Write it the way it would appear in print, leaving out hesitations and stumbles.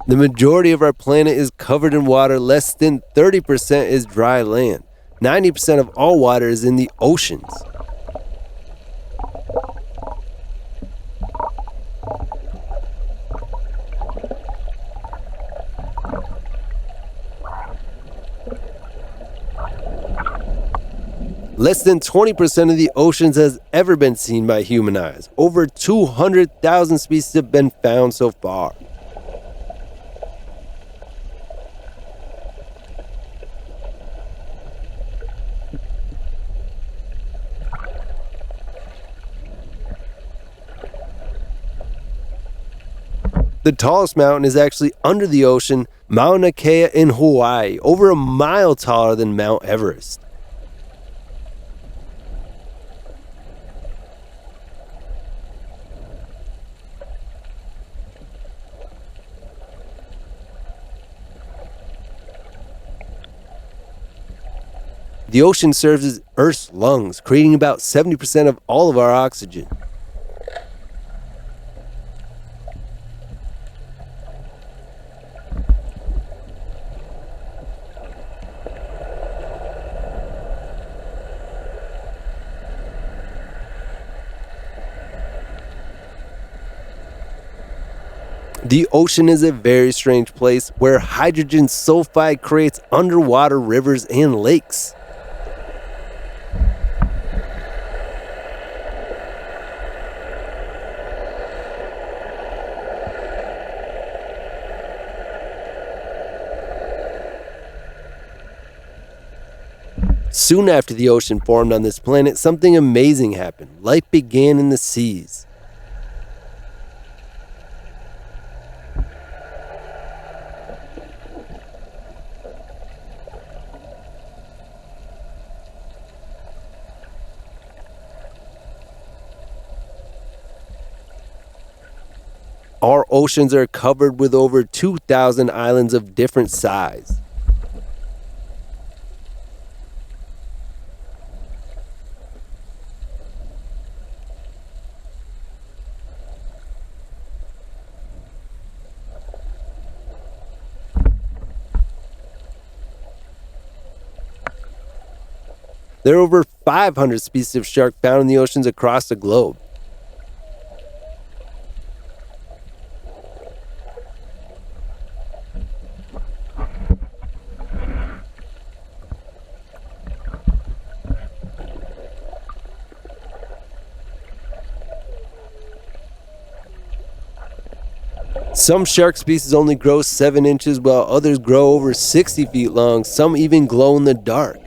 The majority of our planet is covered in water, less than 30% is dry land. 90% of all water is in the oceans. Less than 20% of the oceans has ever been seen by human eyes. Over 200,000 species have been found so far. The tallest mountain is actually under the ocean, Mauna Kea in Hawaii, over a mile taller than Mount Everest. The ocean serves as Earth's lungs, creating about 70% of all of our oxygen. The ocean is a very strange place where hydrogen sulfide creates underwater rivers and lakes. Soon after the ocean formed on this planet, something amazing happened. Life began in the seas. Our oceans are covered with over 2,000 islands of different size. There are over 500 species of shark found in the oceans across the globe. Some shark species only grow 7 inches, while others grow over 60 feet long. Some even glow in the dark.